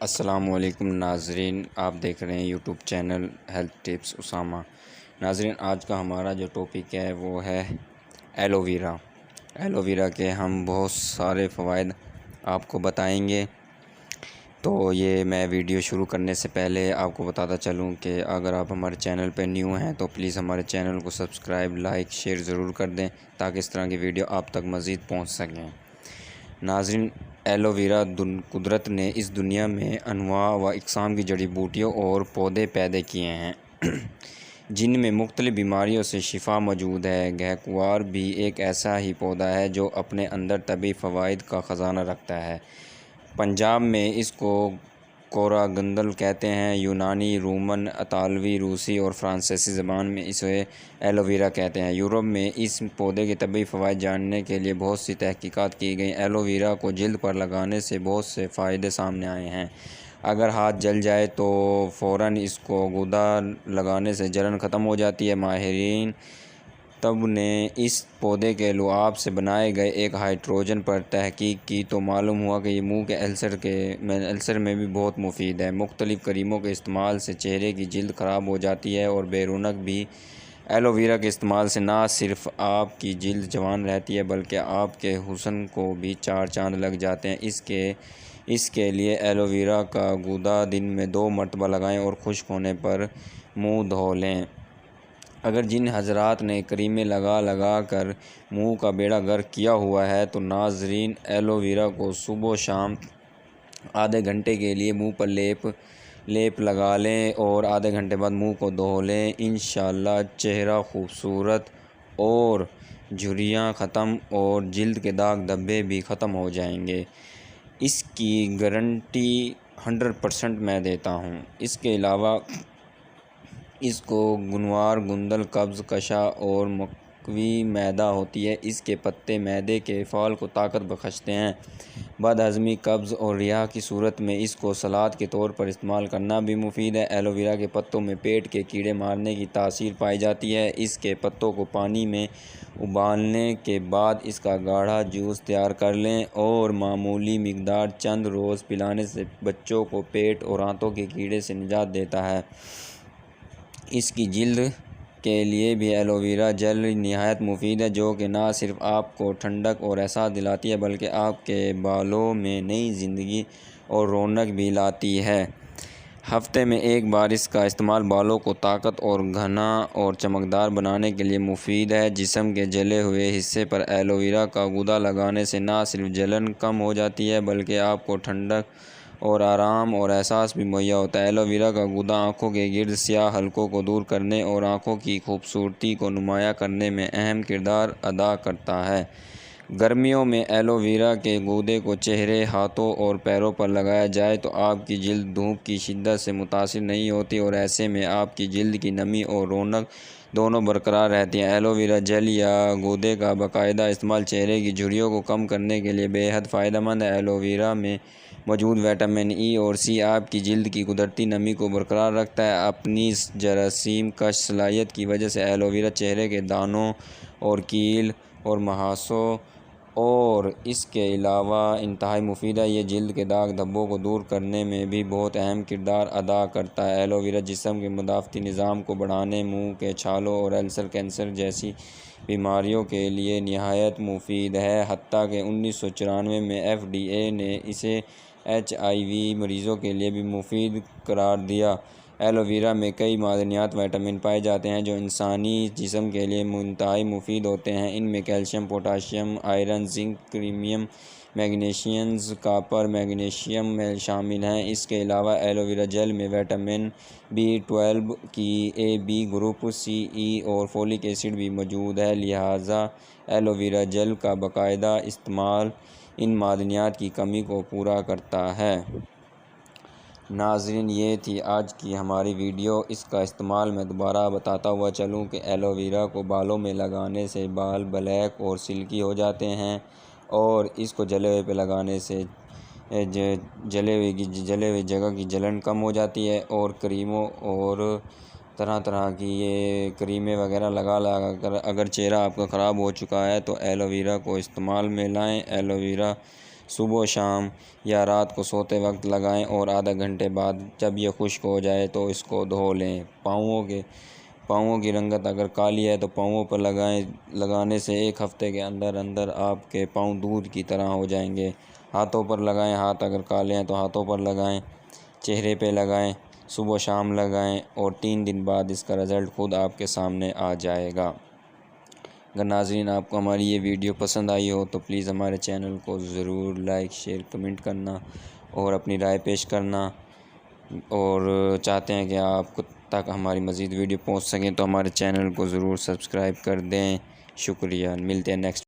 السلام علیکم ناظرین، آپ دیکھ رہے ہیں YouTube channel health tips Osama. ناظرین، آج کا ہمارا جو ٹاپک ہے وہ ہے ایلو ویرا۔ ایلو ویرا کے ہم بہت سارے فوائد آپ کو بتائیں گے۔ تو یہ میں ویڈیو شروع کرنے سے پہلے آپ کو بتاتا چلوں کہ اگر آپ ہمارے چینل پہ نیو ہیں تو پلیز ہمارے چینل کو سبسکرائب، لائک، شیئر ضرور کر دیں تاکہ اس طرح کی ویڈیو آپ تک مزید پہنچ سکیں۔ ناظرین، ایلو ویرا قدرت نے اس دنیا میں انواع و اقسام کی جڑی بوٹیوں اور پودے پیدا کیے ہیں جن میں مختلف بیماریوں سے شفا موجود ہے۔ گہکوار بھی ایک ایسا ہی پودا ہے جو اپنے اندر طبی فوائد کا خزانہ رکھتا ہے۔ پنجاب میں اس کو کوراگندل کہتے ہیں، یونانی، رومن، اطالوی، روسی اور فرانسیسی زبان میں اسے ایلو ویرا کہتے ہیں۔ یورپ میں اس پودے کے طبی فوائد جاننے کے لیے بہت سی تحقیقات کی گئیں۔ ایلو ویرا کو جلد پر لگانے سے بہت سے فائدے سامنے آئے ہیں۔ اگر ہاتھ جل جائے تو فوراً اس کو گودا لگانے سے جلن ختم ہو جاتی ہے۔ ماہرین طب نے اس پودے کے لعاب سے بنائے گئے ایک ہائیڈروجن پر تحقیق کی تو معلوم ہوا کہ یہ منہ کے السر میں بھی بہت مفید ہے۔ مختلف کریموں کے استعمال سے چہرے کی جلد خراب ہو جاتی ہے اور بے رونق بھی۔ ایلو ویرا کے استعمال سے نہ صرف آپ کی جلد جوان رہتی ہے بلکہ آپ کے حسن کو بھی چار چاند لگ جاتے ہیں۔ اس کے لیے ایلو ویرا کا گودا دن میں 2 مرتبہ لگائیں اور خشک ہونے پر منہ دھو لیں۔ اگر جن حضرات نے کریمیں لگا کر منہ کا بیڑا غرق کیا ہوا ہے تو ناظرین ایلو ویرا کو صبح و شام آدھے گھنٹے کے لیے منہ پر لیپ لگا لیں اور آدھے گھنٹے بعد منہ کو دھو لیں۔ انشاءاللہ چہرہ خوبصورت اور جھریاں ختم اور جلد کے داغ دھبے بھی ختم ہو جائیں گے۔ اس کی گارنٹی 100% میں دیتا ہوں۔ اس کے علاوہ اس کو گنوار، گندل، قبض کشا اور مقوی معدہ ہوتی ہے۔ اس کے پتے معدے کے فعال کو طاقت بخشتے ہیں۔ بد ہضمی، قبض اور ریا کی صورت میں اس کو سلاد کے طور پر استعمال کرنا بھی مفید ہے۔ ایلو ویرا کے پتوں میں پیٹ کے کیڑے مارنے کی تاثیر پائی جاتی ہے۔ اس کے پتوں کو پانی میں ابالنے کے بعد اس کا گاڑھا جوس تیار کر لیں اور معمولی مقدار چند روز پلانے سے بچوں کو پیٹ اور آنتوں کے کیڑے سے نجات دیتا ہے۔ اس کی جلد کے لیے بھی ایلو ویرا جیل نہایت مفید ہے جو کہ نہ صرف آپ کو ٹھنڈک اور احساس دلاتی ہے بلکہ آپ کے بالوں میں نئی زندگی اور رونق بھی لاتی ہے۔ ہفتے میں ایک بار اس کا استعمال بالوں کو طاقت اور گھنا اور چمکدار بنانے کے لیے مفید ہے۔ جسم کے جلے ہوئے حصے پر ایلو ویرا کا گودا لگانے سے نہ صرف جلن کم ہو جاتی ہے بلکہ آپ کو ٹھنڈک اور آرام اور احساس بھی مہیا ہوتا ہے۔ ایلو ویرا کا گودا آنکھوں کے گرد سیاہ حلقوں کو دور کرنے اور آنکھوں کی خوبصورتی کو نمایاں کرنے میں اہم کردار ادا کرتا ہے۔ گرمیوں میں ایلو ویرا کے گودے کو چہرے، ہاتھوں اور پیروں پر لگایا جائے تو آپ کی جلد دھوپ کی شدت سے متاثر نہیں ہوتی اور ایسے میں آپ کی جلد کی نمی اور رونق دونوں برقرار رہتی ہیں۔ ایلو ویرا جیل یا گودے کا باقاعدہ استعمال چہرے کی جھریوں کو کم کرنے کے لیے بے حد فائدہ مند ہے۔ ایلو ویرا میں موجود وٹامن ای اور سی آپ کی جلد کی قدرتی نمی کو برقرار رکھتا ہے۔ اپنی جراثیم کش صلاحیت کی وجہ سے ایلو ویرا چہرے کے دانوں اور کیل اور مہاسوں اور اس کے علاوہ انتہائی مفید ہے۔ یہ جلد کے داغ دھبوں کو دور کرنے میں بھی بہت اہم کردار ادا کرتا ہے۔ ایلو ویرا جسم کے مدافعتی نظام کو بڑھانے، منہ کے چھالوں اور السر کینسر جیسی بیماریوں کے لیے نہایت مفید ہے۔ حتیٰ کہ 1994 میں FDA نے اسے HIV مریضوں کے لیے بھی مفید قرار دیا۔ ایلو ویرا میں کئی معدنیات وٹامن پائے جاتے ہیں جو انسانی جسم کے لیے انتہائی مفید ہوتے ہیں۔ ان میں calcium, potassium, iron, zinc, chromium, magnesium, copper, magnesium شامل ہیں۔ اس کے علاوہ ایلو ویرا جیل میں وٹامن B12 کی A، B گروپ، C، E اور فولک ایسڈ بھی موجود ہے، لہٰذا ایلو ویرا جیل کا باقاعدہ استعمال ان معدنیات کی کمی کو پورا کرتا ہے۔ ناظرین، یہ تھی آج کی ہماری ویڈیو۔ اس کا استعمال میں دوبارہ بتاتا ہوا چلوں کہ ایلو ویرا کو بالوں میں لگانے سے بال بلیک اور سلکی ہو جاتے ہیں اور اس کو جلے ہوئے پہ لگانے سے جلے ہوئے جگہ کی جلن کم ہو جاتی ہے۔ اور کریموں اور طرح طرح کی یہ کریمیں وغیرہ لگا کر اگر چہرہ آپ کا خراب ہو چکا ہے تو ایلو ویرا کو استعمال میں لائیں۔ ایلو ویرا صبح و شام یا رات کو سوتے وقت لگائیں اور آدھا گھنٹے بعد جب یہ خشک ہو جائے تو اس کو دھو لیں۔ پاؤں کی رنگت اگر کالی ہے تو پاؤں پر لگانے سے 1 ہفتے کے اندر اندر آپ کے پاؤں دودھ کی طرح ہو جائیں گے۔ ہاتھوں پر لگائیں، ہاتھ اگر کالے ہیں تو ہاتھوں پر لگائیں، چہرے پہ لگائیں، صبح و شام لگائیں اور 3 دن بعد اس کا رزلٹ خود آپ کے سامنے آ جائے گا۔ اگر ناظرین آپ کو ہماری یہ ویڈیو پسند آئی ہو تو پلیز ہمارے چینل کو ضرور لائک، شیئر، کمنٹ کرنا اور اپنی رائے پیش کرنا، اور چاہتے ہیں کہ آپ تک ہماری مزید ویڈیو پہنچ سکیں تو ہمارے چینل کو ضرور سبسکرائب کر دیں۔ شکریہ، ملتے ہیں نیکسٹ